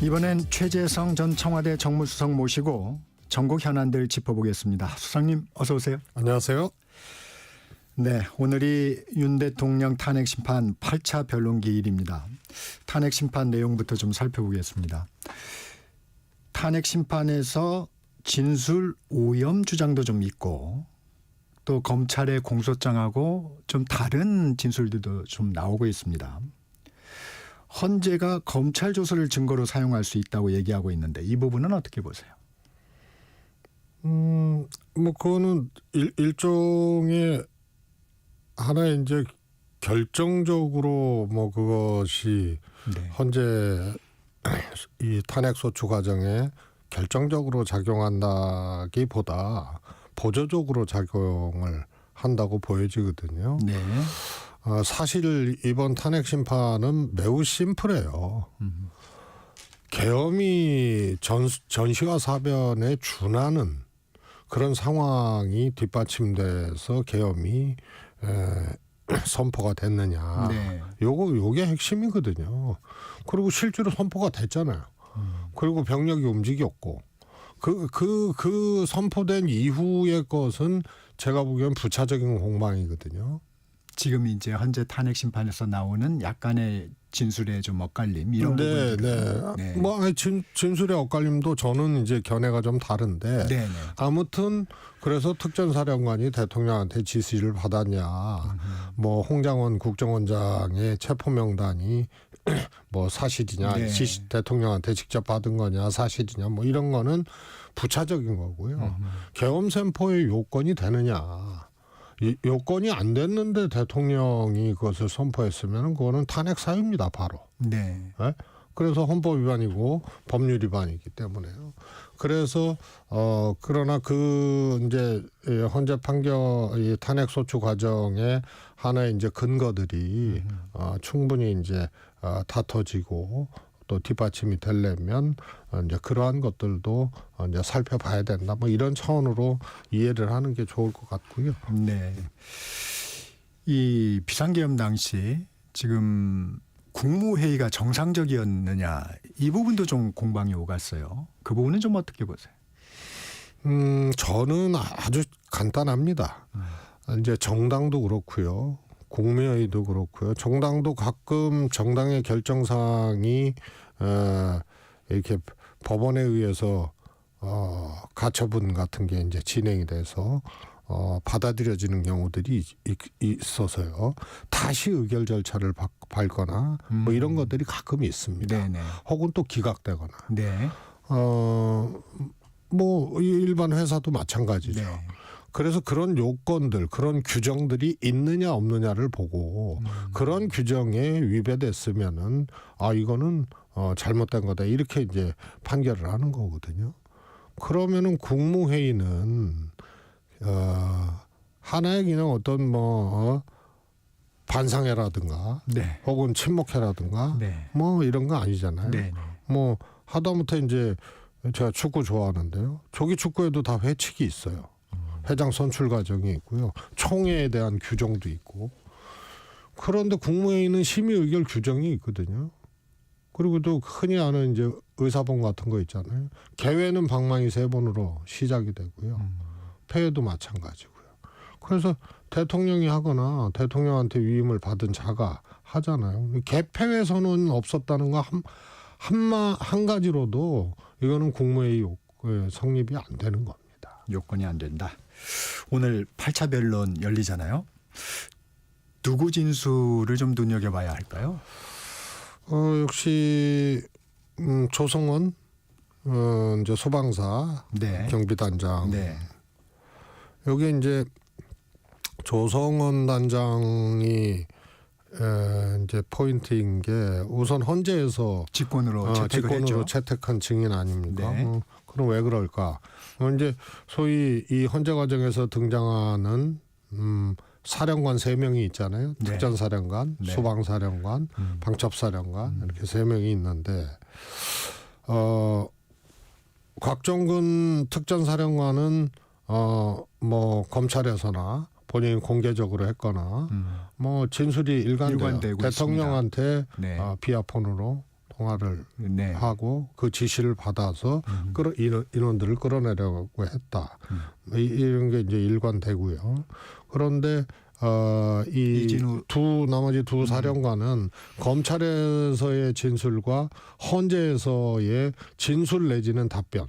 이번엔 최재성 전 청와대 정무수석 모시고 전국 현안들 짚어보겠습니다. 수석님 어서 오세요. 안녕하세요. 네, 오늘이 윤 대통령 탄핵 심판 8차 변론기일입니다. 탄핵 심판 내용부터 좀 살펴보겠습니다. 탄핵 심판에서 진술 오염 주장도 좀 있고 또 검찰의 공소장하고 좀 다른 진술들도 좀 나오고 있습니다. 헌재가 검찰 조서를 증거로 사용할 수 있다고 얘기하고 있는데 이 부분은 어떻게 보세요? 뭐 그거는 일종의 하나의 이제 결정적으로 뭐 그것이 네. 헌재 이 탄핵 소추 과정에 결정적으로 작용한다기보다 보조적으로 작용을 한다고 보여지거든요. 네. 사실 이번 탄핵 심판은 매우 심플해요. 계엄이 전시와 사변에 준하는 그런 상황이 뒷받침돼서 계엄이 선포가 됐느냐. 네. 요게 핵심이거든요. 그리고 실제로 선포가 됐잖아요. 그리고 병력이 움직였고 그 선포된 이후의 것은 제가 보기엔 부차적인 공방이거든요. 지금 이제 헌재 탄핵 심판에서 나오는 약간의 진술의 좀 엇갈림 이런 부분들. 네. 뭐 진술의 엇갈림도 저는 이제 견해가 좀 다른데 네. 아무튼 그래서 특전사령관이 대통령한테 지시를 받았냐, 뭐 홍장원 국정원장의 체포 명단이 뭐 사실이냐, 네. 지시 대통령한테 직접 받은 거냐, 사실이냐, 뭐 이런 거는 부차적인 거고요. 계엄 선포의 요건이 되느냐. 이 요건이 안 됐는데 대통령이 그것을 선포했으면 그거는 탄핵 사유입니다, 바로. 네. 네? 그래서 헌법 위반이고 법률 위반이기 때문에요. 그래서 그러나 그 이제 헌재 판결 이 탄핵 소추 과정에 하나의 이제 근거들이 충분히 이제 다퉈지고 또 뒷받침이 되려면 이제 그러한 것들도 이제 살펴봐야 된다. 뭐 이런 차원으로 이해를 하는 게 좋을 것 같고요. 네. 이 비상계엄 당시 지금 국무회의가 정상적이었느냐 이 부분도 좀 공방이 오갔어요. 그 부분은 좀 어떻게 보세요? 저는 아주 간단합니다. 이제 정당도 그렇고요. 국무회의도 그렇고요. 정당도 가끔 정당의 결정사항이 이렇게 법원에 의해서 가처분 같은 게 이제 진행이 돼서 받아들여지는 경우들이 있어서요. 다시 의결 절차를 밟거나 뭐 이런 것들이 가끔 있습니다. 네네. 혹은 또 기각되거나. 네. 뭐 일반 회사도 마찬가지죠. 네. 그래서 그런 요건들, 그런 규정들이 있느냐 없느냐를 보고 그런 규정에 위배됐으면은 이거는 잘못된 거다 이렇게 이제 판결을 하는 거거든요. 그러면은 국무회의는 하나의 그냥 어떤 뭐 반상회라든가 네. 혹은 친목회라든가 네. 뭐 이런 거 아니잖아요. 네. 뭐 하다못해 이제 제가 축구 좋아하는데요. 조기 축구에도 다 회칙이 있어요. 회장 선출 과정이 있고요. 총회에 대한 규정도 있고. 그런데 국무회의는 심의 의결 규정이 있거든요. 그리고 또 흔히 아는 이제 의사봉 같은 거 있잖아요. 개회는 방망이 3번으로 시작이 되고요. 폐회도 마찬가지고요. 그래서 대통령이 하거나 대통령한테 위임을 받은 자가 하잖아요. 개폐회 선언은 없었다는 거 한 가지로도 이거는 국무회의 성립이 안 되는 겁니다. 요건이 안 된다. 오늘 8차 변론 열리잖아요. 누구 진술을 좀 눈여겨봐야 할까요? 역시 조성원 이제 소방사 네. 경비단장. 네. 여기 이제 조성원 단장이 이제 포인트인 게 우선 헌재에서 직권으로 채택을 했죠. 채택한 증인 아닙니까? 네. 그럼 왜 그럴까? 이제 소위 이 헌재 과정에서 등장하는 사령관 3명이 있잖아요. 네. 특전사령관, 네. 소방사령관, 방첩사령관 이렇게 3명이 있는데 곽종근 특전사령관은 뭐 검찰에서나 본인이 공개적으로 했거나 뭐 진술이 일관돼요. 일관되고 대통령한테 네. 비아폰으로 통화를 네. 하고 그 지시를 받아서 인원들을 끌어내려고 했다. 이런 게 이제 일관되고요. 그런데 이 이진우 나머지 두 사령관은 검찰에서의 진술과 헌재에서의 진술 내지는 답변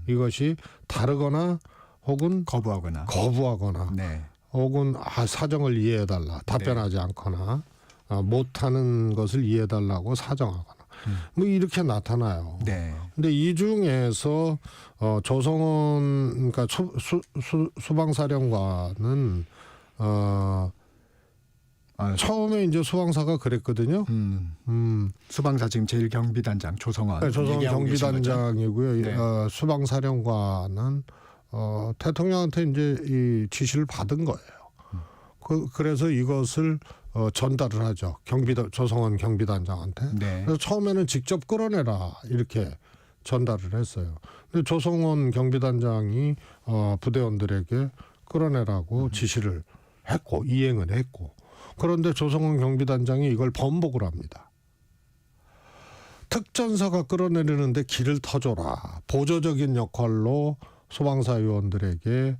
이것이 다르거나 혹은 거부하거나 네. 혹은 사정을 이해해달라 답변하지 않거나 못하는 것을 이해해달라고 사정하거나 뭐 이렇게 나타나요. 네. 근데 이 중에서 조성원 그러니까 수방사령관은 처음에 이제 수방사가 그랬거든요. 수방사 지금 제일 경비단장 조성원. 네, 조성원 얘기하고 계신 거죠? 경비단장이고요. 네. 수방사령관은 대통령한테 이제 이 지시를 받은 거예요. 그래서 이것을 전달을 하죠. 조성원 경비단장한테. 네. 그래서 처음에는 직접 끌어내라 이렇게 전달을 했어요. 근데 조성원 경비단장이 부대원들에게 끌어내라고 지시를 했고 이행을 했고 그런데 조성원 경비단장이 이걸 번복을 합니다. 특전사가 끌어내리는데 길을 터줘라. 보조적인 역할로 소방사 요원들에게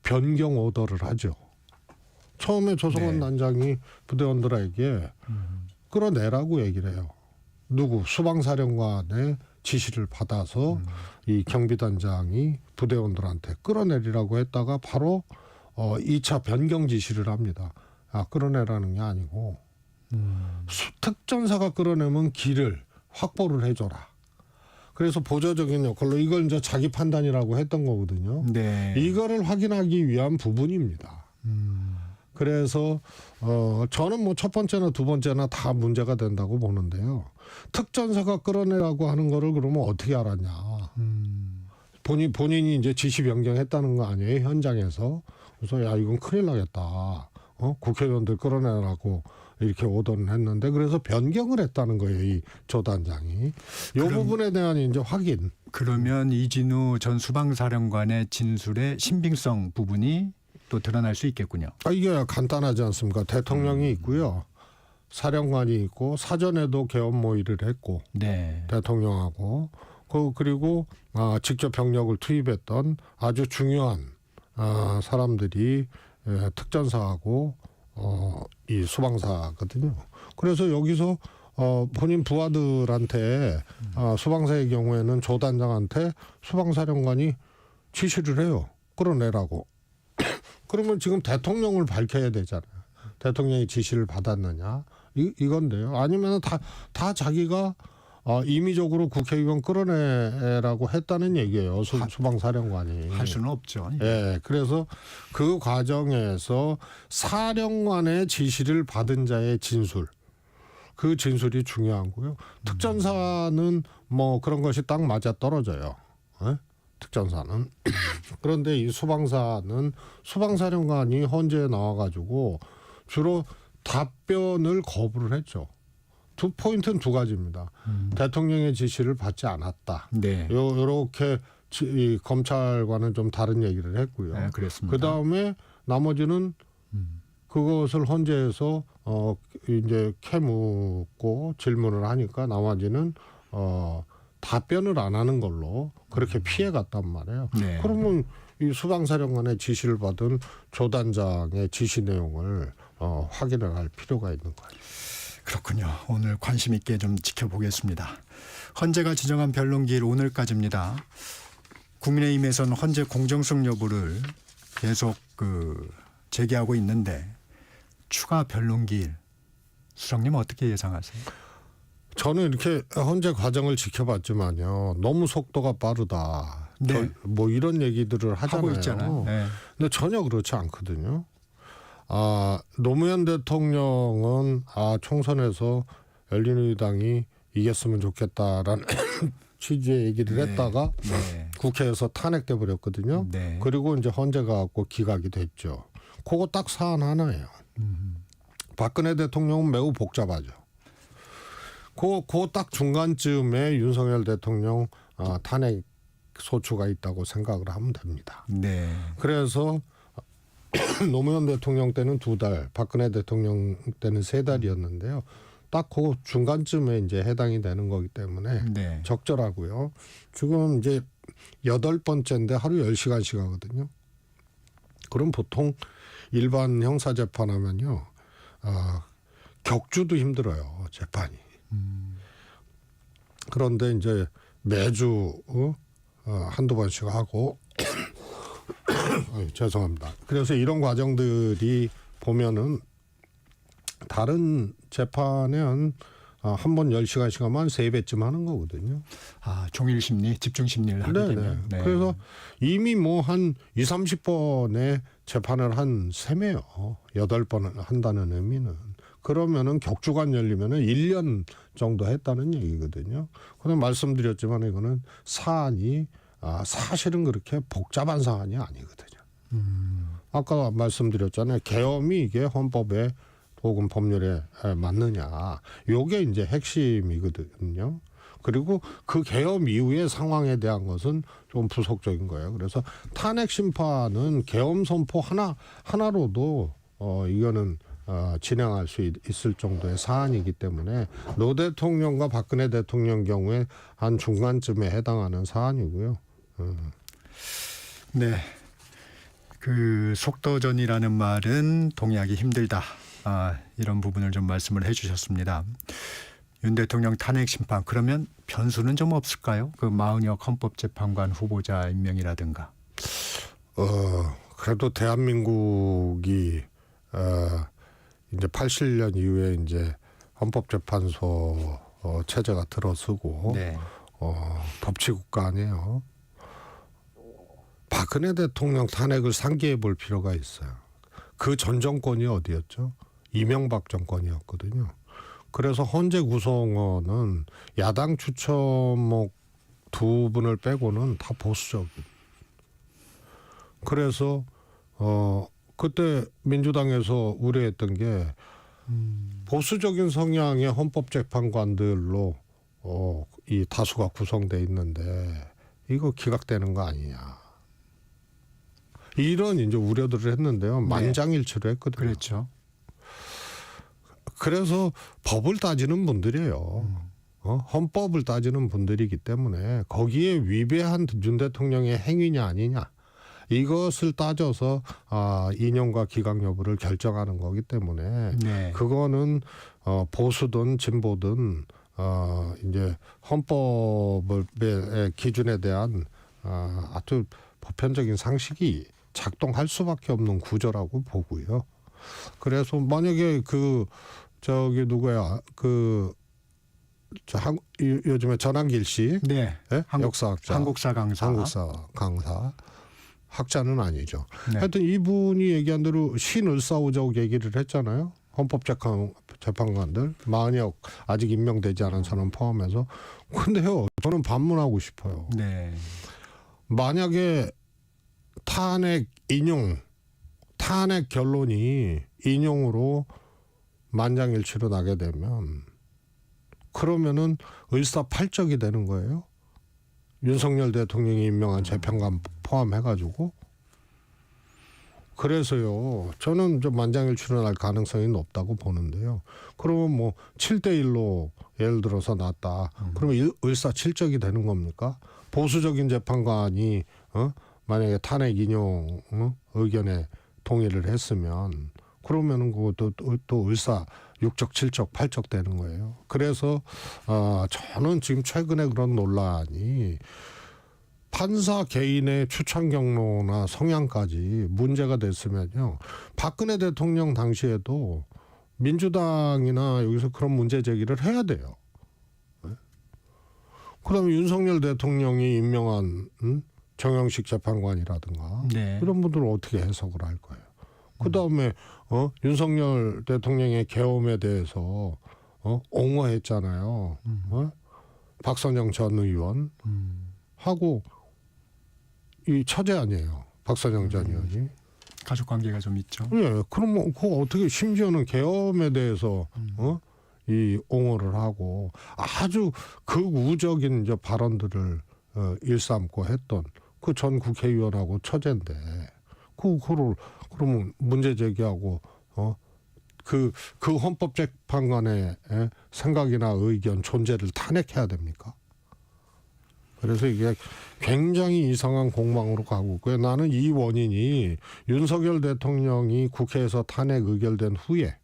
변경 오더를 하죠. 처음에 조성원 네. 단장이 부대원들에게 끌어내라고 얘기를 해요. 수방사령관의 지시를 받아서 이 경비단장이 부대원들한테 끌어내리라고 했다가 바로 2차 변경 지시를 합니다. 끌어내라는 게 아니고 특전사가 끌어내면 길을 확보를 해줘라. 그래서 보조적인 역할로 이걸 이제 자기 판단이라고 했던 거거든요. 네. 이거를 확인하기 위한 부분입니다. 그래서 저는 뭐 첫 번째나 두 번째나 다 문제가 된다고 보는데요. 특전사가 끌어내라고 하는 거를 그러면 어떻게 알았냐? 본인이 이제 지시 변경했다는 거 아니에요? 현장에서. 그래서 야 이건 큰일 나겠다. 국회의원들 끌어내라고 이렇게 오더는 했는데 그래서 변경을 했다는 거예요. 이 조 단장이. 이 부분에 대한 이제 확인. 그러면 이진우 전 수방사령관의 진술의 신빙성 부분이 또 드러날 수 있겠군요. 이게 간단하지 않습니까? 대통령이 있고요. 사령관이 있고 사전에도 개업 모의를 했고 네. 대통령하고 그리고 직접 병력을 투입했던 아주 중요한 사람들이 특전사하고 이 수방사거든요. 그래서 여기서 본인 부하들한테 수방사의 경우에는 조 단장한테 수방사령관이 지시를 해요. 끌어내라고. 그러면 지금 대통령을 밝혀야 되잖아요. 대통령이 지시를 받았느냐 이건데요. 아니면 다 자기가 임의적으로 국회의원 끌어내라고 했다는 얘기예요. 수방사령관이. 할 수는 없죠. 예, 그래서 그 과정에서 사령관의 지시를 받은 자의 진술, 그 진술이 중요하고요. 특전사는 뭐 그런 것이 딱 맞아 떨어져요. 예? 특전사는. 그런데 이 수방사는 수방사령관이 헌재에 나와가지고 주로 답변을 거부를 했죠. 포인트는 두 가지입니다. 대통령의 지시를 받지 않았다. 네. 요렇게 이 검찰과는 좀 다른 얘기를 했고요. 네, 그렇습니다. 그다음에 나머지는 그것을 헌재에서 이제 캐묻고 질문을 하니까 나머지는 답변을 안 하는 걸로 그렇게 피해 갔단 말이에요. 네. 그러면 이 수방사령관의 지시를 받은 조 단장의 지시 내용을 확인을 할 필요가 있는 거예요. 그렇군요. 오늘 관심 있게 좀 지켜보겠습니다. 헌재가 지정한 변론기일 오늘까지입니다. 국민의힘에서는 헌재 공정성 여부를 계속 제기하고 있는데 추가 변론기일 수석님 어떻게 예상하세요? 저는 이렇게 헌재 과정을 지켜봤지만요. 너무 속도가 빠르다. 네. 뭐 이런 얘기들을 하잖아요. 하고 있잖아요. 네. 근데 전혀 그렇지 않거든요. 노무현 대통령은 총선에서 열린우리당이 이겼으면 좋겠다라는 취지의 얘기를 했다가 국회에서 탄핵돼 버렸거든요. 네. 그리고 이제 헌재가 갖고 기각이 됐죠. 그거 딱 사안 하나예요. 박근혜 대통령은 매우 복잡하죠. 그 딱 중간쯤에 윤석열 대통령 탄핵 소추가 있다고 생각을 하면 됩니다. 네. 그래서 노무현 대통령 때는 2달, 박근혜 대통령 때는 3달이었는데요. 딱 그 중간쯤에 이제 해당이 되는 거기 때문에 네. 적절하고요. 지금 이제 8번째인데 하루 10시간씩 하거든요. 그럼 보통 일반 형사 재판하면요. 격주도 힘들어요. 재판이. 그런데 이제 매주 한두 번씩 하고 죄송합니다. 그래서 이런 과정들이 보면은 다른 재판은 한 번 10시간씩 하면 3배쯤 하는 거거든요. 종일 심리, 집중 심리를 하게 되면. 네. 그래서 이미 뭐 한 30번의 재판을 한 셈이에요. 8번을 한다는 의미는. 그러면은 격주간 열리면은 1년 정도 했다는 얘기거든요. 그런데 말씀드렸지만 이거는 사안이 사실은 그렇게 복잡한 사안이 아니거든요. 아까 말씀드렸잖아요. 계엄이 이게 헌법에 혹은 법률에 맞느냐. 요게 이제 핵심이거든요. 그리고 그 계엄 이후의 상황에 대한 것은 좀 부속적인 거예요. 그래서 탄핵 심판은 계엄 선포 하나로도 이거는 진행할 수 있을 정도의 사안이기 때문에 노 대통령과 박근혜 대통령 경우에 한 중간쯤에 해당하는 사안이고요. 네. 그 속도전이라는 말은 동의하기 힘들다. 이런 부분을 좀 말씀을 해주셨습니다. 윤 대통령 탄핵 심판 그러면 변수는 좀 없을까요? 그 마은혁 헌법재판관 후보자 임명이라든가. 그래도 대한민국이 이제 87년 이후에 이제 헌법재판소 체제가 들어서고 네. 법치국가 아니에요. 박근혜 대통령 탄핵을 상기해 볼 필요가 있어요. 그 전 정권이 어디였죠? 이명박 정권이었거든요. 그래서 헌재 구성원은 야당 추천목 2분을 빼고는 다 보수적인. 그래서 그때 민주당에서 우려했던 게 보수적인 성향의 헌법재판관들로 이 다수가 구성돼 있는데 이거 기각되는 거 아니냐. 이런 이제 우려들을 했는데요. 만장일치로 했거든요. 그렇죠. 그래서 법을 따지는 분들이에요. 헌법을 따지는 분들이기 때문에 거기에 위배한 윤 대통령의 행위냐 아니냐 이것을 따져서 인용과 기각 여부를 결정하는 거기 때문에 네. 그거는 보수든 진보든 이제 헌법의 기준에 대한 아주 보편적인 상식이 작동할 수밖에 없는 구조라고 보고요. 그래서 만약에 요즘에 전한길 씨, 네. 예? 역사학자, 한국사 강사. 학자는 아니죠. 네. 하여튼 이분이 얘기한 대로 신을사오적 얘기를 했잖아요. 헌법재판관들 마은혁 아직 임명되지 않은 사람 포함해서. 근데요, 저는 반문하고 싶어요. 네. 만약에 탄핵 결론이 인용으로 만장일치로 나게 되면 그러면은 을사팔적이 되는 거예요. 윤석열 대통령이 임명한 재판관 포함해가지고. 그래서요, 저는 좀 만장일치로 날 가능성이 높다고 보는데요. 그러면 뭐 7대1로 예를 들어서 났다. 그러면 을사칠적이 되는 겁니까? 보수적인 재판관이 만약에 탄핵 인용 의견에 동의를 했으면 그러면은 그것도 또 을사 6적, 7적, 8적 되는 거예요. 그래서 저는 지금 최근에 그런 논란이 판사 개인의 추천 경로나 성향까지 문제가 됐으면요. 박근혜 대통령 당시에도 민주당이나 여기서 그런 문제 제기를 해야 돼요. 그다음에 윤석열 대통령이 임명한 정영식 재판관이라든가 네. 이런 분들은 어떻게 해석을 할 거예요. 그다음에 윤석열 대통령의 계엄에 대해서 옹호했잖아요. 박선영 전 의원 하고 이 처제 아니에요. 박선영 전 의원이. 가족 관계가 좀 있죠. 예, 그럼 뭐 그거 어떻게 심지어는 계엄에 대해서 이 옹호를 하고 아주 극우적인 이제 발언들을 일삼고 했던 그 전 국회의원하고 처제인데 그거를 그러면 문제 제기하고 그 헌법재판관의 생각이나 의견 존재를 탄핵해야 됩니까? 그래서 이게 굉장히 이상한 공방으로 가고 있고요. 나는 이 원인이 윤석열 대통령이 국회에서 탄핵 의결된 후에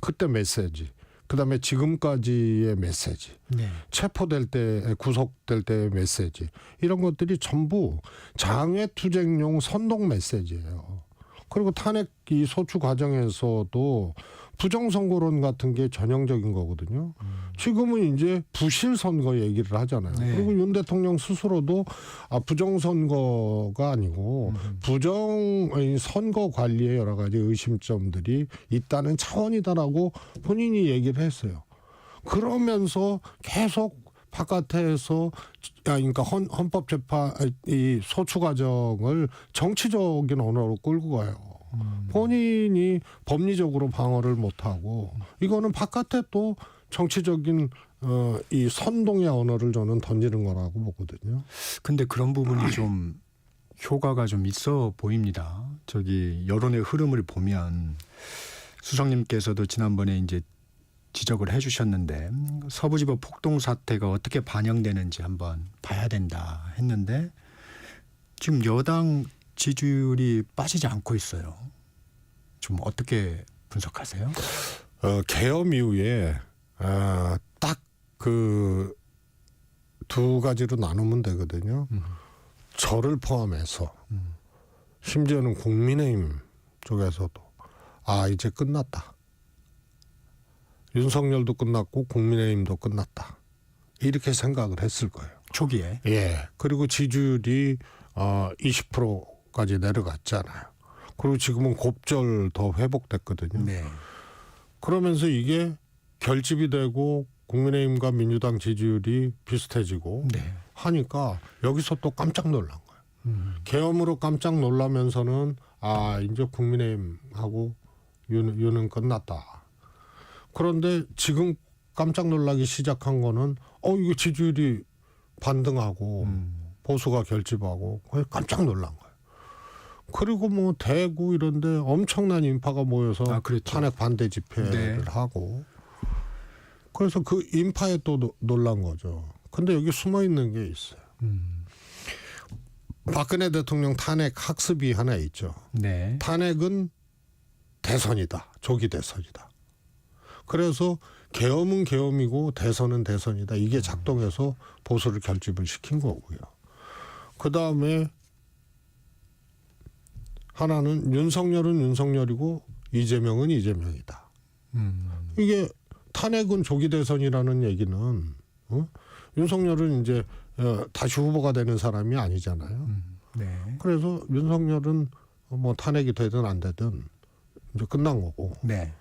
그때 메시지, 그다음에 지금까지의 메시지, 네. 체포될 때, 구속될 때의 메시지, 이런 것들이 전부 장외투쟁용 선동 메시지예요. 그리고 탄핵 이 소추 과정에서도 부정선거론 같은 게 전형적인 거거든요. 지금은 이제 부실선거 얘기를 하잖아요. 네. 그리고 윤 대통령 스스로도 부정선거가 아니고 부정 선거 관리에 여러 가지 의심점들이 있다는 차원이다라고 본인이 얘기를 했어요. 그러면서 계속 바깥에서 그러니까 헌법재판 이 소추 과정을 정치적인 언어로 끌고 가요. 본인이 법리적으로 방어를 못하고 이거는 바깥에 또 정치적인 이 선동의 언어를 저는 던지는 거라고 보거든요. 근데 그런 부분이 좀 효과가 좀 있어 보입니다. 저기 여론의 흐름을 보면 수석님께서도 지난번에 이제 지적을 해주셨는데 서부지법 폭동 사태가 어떻게 반영되는지 한번 봐야 된다 했는데 지금 여당 지지율이 빠지지 않고 있어요. 좀 어떻게 분석하세요? 계엄 이후에 딱 그 두 가지로 나누면 되거든요. 저를 포함해서 심지어는 국민의힘 쪽에서도 이제 끝났다. 윤석열도 끝났고 국민의힘도 끝났다. 이렇게 생각을 했을 거예요. 초기에. 예. 그리고 지지율이 20%까지 내려갔잖아요. 그리고 지금은 곱절 더 회복됐거든요. 네. 그러면서 이게 결집이 되고 국민의힘과 민주당 지지율이 비슷해지고 네. 하니까 여기서 또 깜짝 놀란 거예요. 계엄으로 깜짝 놀라면서는 이제 국민의힘하고 윤은 끝났다. 그런데 지금 깜짝 놀라기 시작한 거는 이게 지지율이 반등하고 보수가 결집하고 깜짝 놀란 거예요. 그리고 뭐 대구 이런데 엄청난 인파가 모여서 그렇죠. 탄핵 반대 집회를 네. 하고 그래서 그 인파에 또 놀란 거죠. 근데 여기 숨어 있는 게 있어요. 박근혜 대통령 탄핵 학습이 하나 있죠. 네. 탄핵은 대선이다. 조기 대선이다. 그래서 계엄은 계엄이고 대선은 대선이다. 이게 작동해서 보수를 결집을 시킨 거고요. 그다음에 하나는 윤석열은 윤석열이고 이재명은 이재명이다. 이게 탄핵은 조기 대선이라는 얘기는 윤석열은 이제 다시 후보가 되는 사람이 아니잖아요. 네. 그래서 윤석열은 뭐 탄핵이 되든 안 되든 이제 끝난 거고. 네.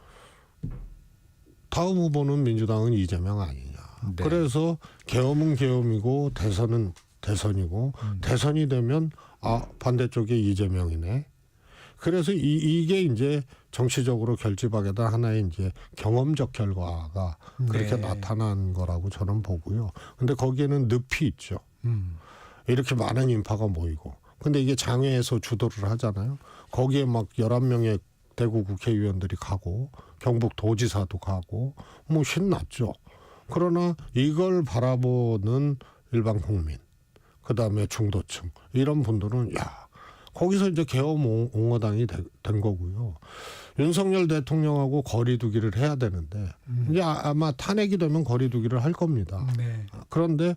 다음 후보는 민주당은 이재명 아니냐. 네. 그래서 계엄은 계엄이고 대선은 대선이고 대선이 되면 반대쪽에 이재명이네. 그래서 이게 이제 정치적으로 결집하게 된 하나의 이제 경험적 결과가 그렇게 네. 나타난 거라고 저는 보고요. 근데 거기에는 늪이 있죠. 이렇게 많은 인파가 모이고. 근데 이게 장외에서 주도를 하잖아요. 거기에 막 11명의 대구 국회의원들이 가고 경북 도지사도 가고 뭐 신났죠. 그러나 이걸 바라보는 일반 국민, 그다음에 중도층 이런 분들은 거기서 이제 계엄 옹호당이 된 거고요. 윤석열 대통령하고 거리두기를 해야 되는데 이제 아마 탄핵이 되면 거리두기를 할 겁니다. 네. 그런데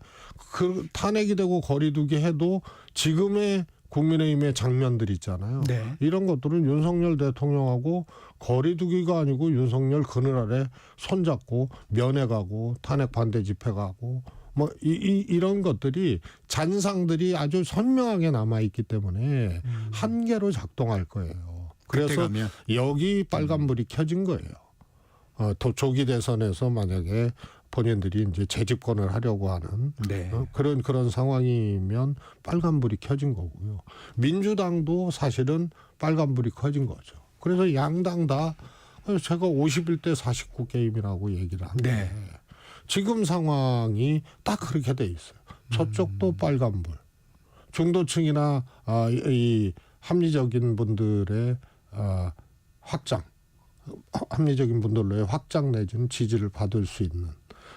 그 탄핵이 되고 거리두기 해도 지금의 국민의힘의 장면들 있잖아요. 네. 이런 것들은 윤석열 대통령하고 거리두기가 아니고 윤석열 그늘 아래 손잡고 면회 가고 탄핵 반대 집회 가고 뭐 이런 것들이 잔상들이 아주 선명하게 남아 있기 때문에 한계로 작동할 거예요. 그래서 가면. 여기 빨간불이 켜진 거예요. 조기 대선에서 만약에 본인들이 이제 재집권을 하려고 하는 네. 그런 상황이면 빨간불이 켜진 거고요. 민주당도 사실은 빨간불이 켜진 거죠. 그래서 양당 다 제가 51대 49 게임이라고 얘기를 하는데 네. 지금 상황이 딱 그렇게 돼 있어요. 저쪽도 빨간불. 중도층이나 이 합리적인 분들의 확장 합리적인 분들로의 확장 내지는 지지를 받을 수 있는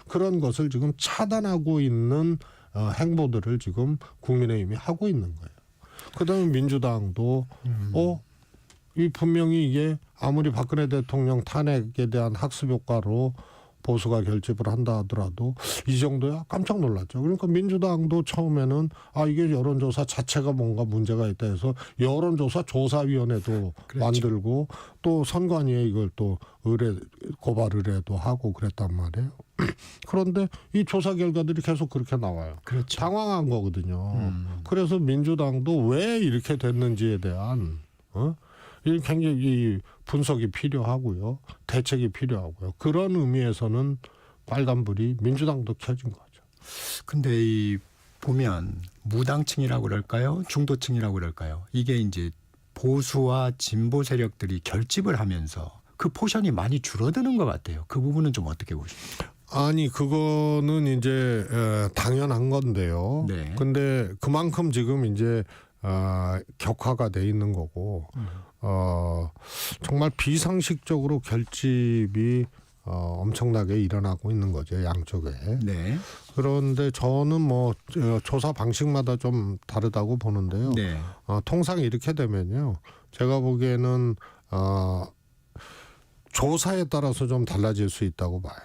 그런 것을 지금 차단하고 있는 행보들을 지금 국민의힘이 하고 있는 거예요. 그다음에 민주당도 이 분명히 이게 아무리 박근혜 대통령 탄핵에 대한 학습 효과로 보수가 결집을 한다 하더라도 이 정도야 깜짝 놀랐죠. 그러니까 민주당도 처음에는 이게 여론조사 자체가 뭔가 문제가 있다 해서 여론조사 조사위원회도 그렇죠. 만들고 또 선관위에 이걸 또 고발 의뢰도 하고 그랬단 말이에요. 그런데 이 조사 결과들이 계속 그렇게 나와요. 그렇죠. 당황한 거거든요. 그래서 민주당도 왜 이렇게 됐는지에 대한 이 굉장히 이 분석이 필요하고요. 대책이 필요하고요. 그런 의미에서는 빨간불이 민주당도 켜진 거죠. 근데 이 보면 무당층이라고 그럴까요? 중도층이라고 그럴까요? 이게 이제 보수와 진보 세력들이 결집을 하면서 그 포션이 많이 줄어드는 것 같아요. 그 부분은 좀 어떻게 보십니까? 아니 그거는 이제 당연한 건데요. 네. 근데 그만큼 지금 이제 격화가 돼 있는 거고 정말 비상식적으로 결집이 엄청나게 일어나고 있는 거죠, 양쪽에. 네. 그런데 저는 뭐 조사 방식마다 좀 다르다고 보는데요. 네. 통상 이렇게 되면요, 제가 보기에는 조사에 따라서 좀 달라질 수 있다고 봐요.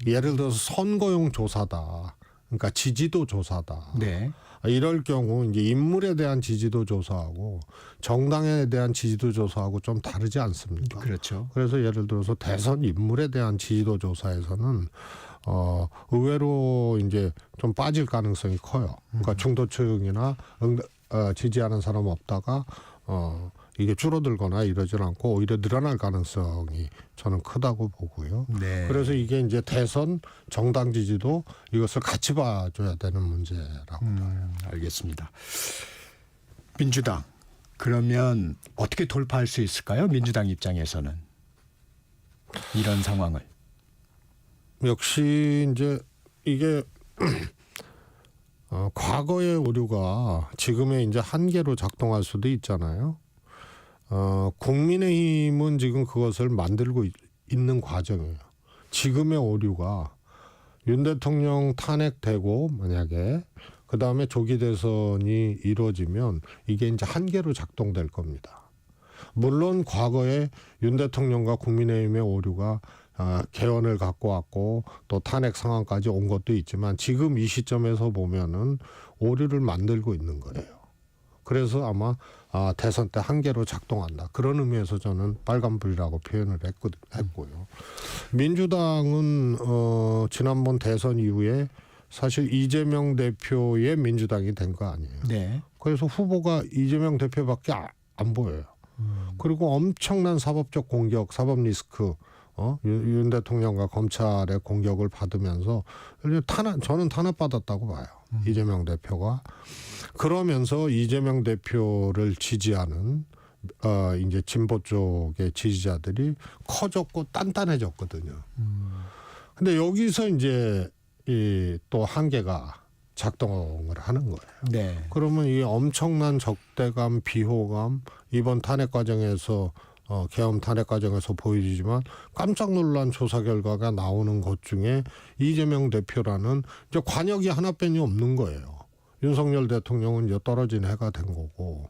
예를 들어서 선거용 조사다, 그러니까 지지도 조사다. 네. 이럴 경우 이제 인물에 대한 지지도 조사하고 정당에 대한 지지도 조사하고 좀 다르지 않습니까? 그렇죠. 그래서 예를 들어서 대선 인물에 대한 지지도 조사에서는 의외로 이제 좀 빠질 가능성이 커요. 그러니까 중도층이나 지지하는 사람 없다가 이게 줄어들거나 이러질 않고 오히려 늘어날 가능성이 저는 크다고 보고요. 네. 그래서 이게 이제 대선 정당 지지도 이것을 같이 봐줘야 되는 문제라고 봐요. 알겠습니다. 민주당 그러면 어떻게 돌파할 수 있을까요? 민주당 입장에서는 이런 상황을. 역시 이제 이게 과거의 오류가 지금의 이제 한계로 작동할 수도 있잖아요. 국민의힘은 지금 그것을 만들고 있는 과정이에요. 지금의 오류가 윤 대통령 탄핵되고 만약에 그 다음에 조기 대선이 이루어지면 이게 이제 한계로 작동될 겁니다. 물론 과거에 윤 대통령과 국민의힘의 오류가 개헌을 갖고 왔고 또 탄핵 상황까지 온 것도 있지만 지금 이 시점에서 보면은 오류를 만들고 있는 거예요. 그래서 아마 대선 때 한계로 작동한다. 그런 의미에서 저는 빨간불이라고 표현을 했고요. 민주당은 지난번 대선 이후에 사실 이재명 대표의 민주당이 된 거 아니에요. 네. 그래서 후보가 이재명 대표밖에 안 보여요. 그리고 엄청난 사법적 공격, 사법 리스크, 윤 대통령과 검찰의 공격을 받으면서 저는 탄압받았다고 봐요. 이재명 대표가. 그러면서 이재명 대표를 지지하는 이제 진보 쪽의 지지자들이 커졌고 단단해졌거든요. 근데 여기서 이제 또 한계가 작동을 하는 거예요. 네. 그러면 이 엄청난 적대감, 비호감 이번 탄핵 과정에서 계엄 탄핵 과정에서 보여지지만 깜짝 놀란 조사 결과가 나오는 것 중에 이재명 대표라는 이제 관역이 하나뿐이 없는 거예요. 윤석열 대통령은 이제 떨어진 해가 된 거고.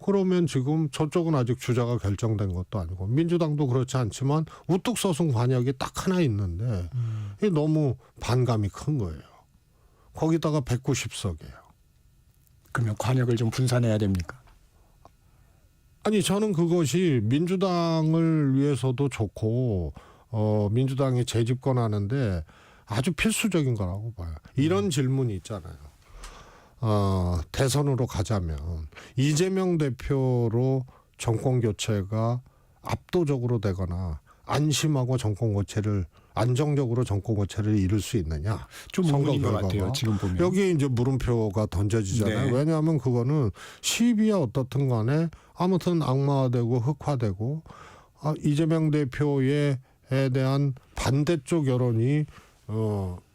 그러면 지금 저쪽은 아직 주자가 결정된 것도 아니고 민주당도 그렇지 않지만 우뚝 서순 관역이 딱 하나 있는데 이게 너무 반감이 큰 거예요. 거기다가 190석이에요. 그러면 관역을 좀 분산해야 됩니까? 아니 저는 그것이 민주당을 위해서도 좋고 민주당이 재집권하는데 아주 필수적인 거라고 봐요. 이런 질문이 있잖아요. 대선으로 가자면 이재명 대표로 정권 교체가 압도적으로 되거나 안심하고 정권 교체를 안정적으로 정권 교체를 이룰 수 있느냐? 좀 의문인 것 같아요. 지금 보면 여기에 이제 물음표가 던져지잖아요. 네. 왜냐하면 그거는 시비야 어떻든 간에 아무튼 악마화되고 흑화되고 이재명 대표에 대한 반대쪽 여론이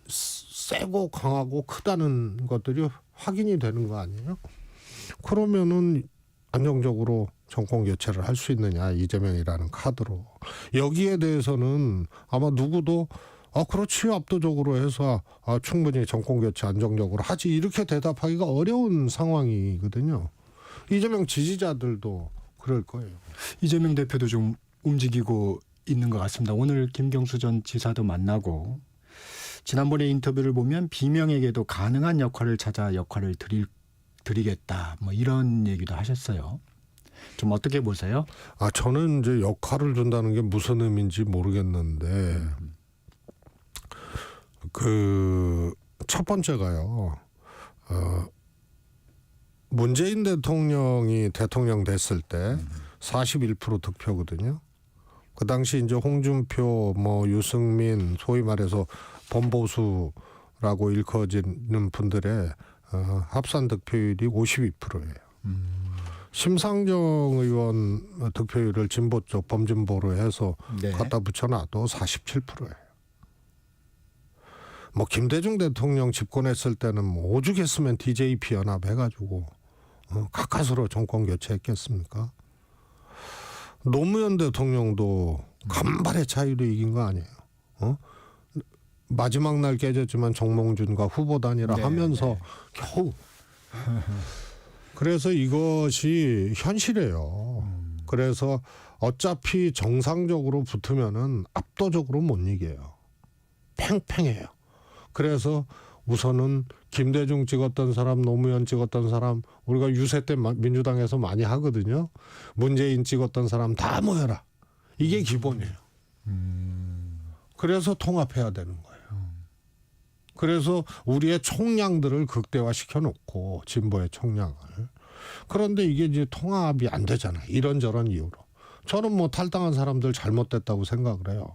세고 강하고 크다는 것들이 확인이 되는 거 아니에요? 그러면은 안정적으로 정권 교체를 할 수 있느냐, 이재명이라는 카드로. 여기에 대해서는 아마 누구도 그렇지, 압도적으로 해서 충분히 정권 교체 안정적으로 하지, 이렇게 대답하기가 어려운 상황이거든요. 이재명 지지자들도 그럴 거예요. 이재명 대표도 좀 움직이고 있는 것 같습니다. 오늘 김경수 전 지사도 만나고, 지난번에 인터뷰를 보면 비명에게도 가능한 역할을 찾아 역할을 드리겠다, 뭐 이런 얘기도 하셨어요. 좀 어떻게 보세요? 저는 이제 역할을 준다는 게 무슨 의미인지 모르겠는데, 그 첫 번째가요. 문재인 대통령이 대통령 됐을 때 41% 득표거든요. 그 당시 이제 홍준표, 뭐 유승민, 소위 말해서 범보수라고 일컬어지는 분들의 합산 득표율이 52%예요. 심상정 의원 득표율을 진보 쪽 범진보로 해서 네. 갖다 붙여놔도 47%예요. 뭐 김대중 대통령 집권했을 때는 뭐 오죽했으면 DJP 연합 해가지고 가까스로 정권 교체했겠습니까? 노무현 대통령도 간발의 차이로 이긴 거 아니에요. 마지막 날 깨졌지만 정몽준과 후보 단일화 네, 하면서 네. 겨우. 그래서 이것이 현실이에요. 그래서 어차피 정상적으로 붙으면은 압도적으로 못 이겨요. 팽팽해요. 그래서 우선은 김대중 찍었던 사람, 노무현 찍었던 사람, 우리가 유세 때 민주당에서 많이 하거든요. 문재인 찍었던 사람 다 모여라. 이게 기본이에요. 그래서 통합해야 되는 거예요. 그래서 우리의 총량들을 극대화시켜 놓고, 진보의 총량을. 그런데 이게 이제 통합이 안 되잖아요. 이런저런 이유로. 저는 뭐 탈당한 사람들 잘못됐다고 생각을 해요.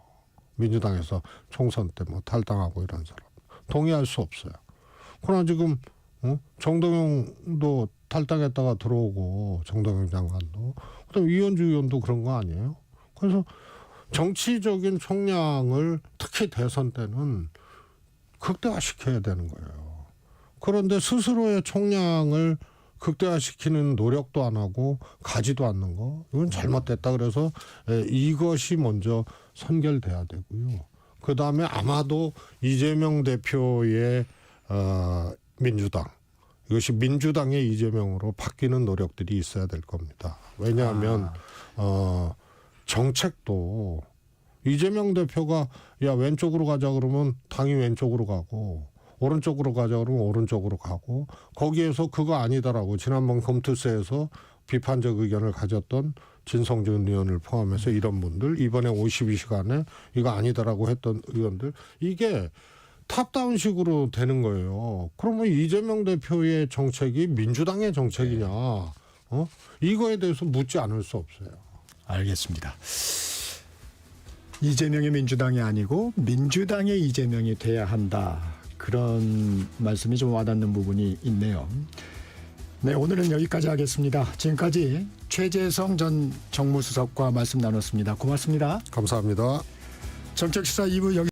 민주당에서 총선 때 뭐 탈당하고 이런 사람. 동의할 수 없어요. 그러나 지금 정동영도 탈당했다가 들어오고, 정동영 장관도. 그다음에 이현주 의원도 그런 거 아니에요? 그래서 정치적인 총량을 특히 대선 때는 극대화시켜야 되는 거예요. 그런데 스스로의 총량을 극대화시키는 노력도 안 하고 가지도 않는 거, 이건 잘못됐다. 그래서 이것이 먼저 선결돼야 되고요. 그다음에 아마도 이재명 대표의 민주당, 이것이 민주당의 이재명으로 바뀌는 노력들이 있어야 될 겁니다. 왜냐하면 정책도 이재명 대표가 야 왼쪽으로 가자 그러면 당이 왼쪽으로 가고, 오른쪽으로 가자 그러면 오른쪽으로 가고, 거기에서 그거 아니다라고 지난번 검투세에서 비판적 의견을 가졌던 진성준 의원을 포함해서 이런 분들, 이번에 52시간에 이거 아니다라고 했던 의원들, 이게 탑다운식으로 되는 거예요. 그러면 이재명 대표의 정책이 민주당의 정책이냐, 이거에 대해서 묻지 않을 수 없어요. 알겠습니다. 이재명의 민주당이 아니고 민주당의 이재명이 돼야 한다, 그런 말씀이 좀 와닿는 부분이 있네요. 네, 오늘은 여기까지 하겠습니다. 지금까지 최재성 전 정무수석과 말씀 나눴습니다. 고맙습니다. 감사합니다. 정책시사 2부 여기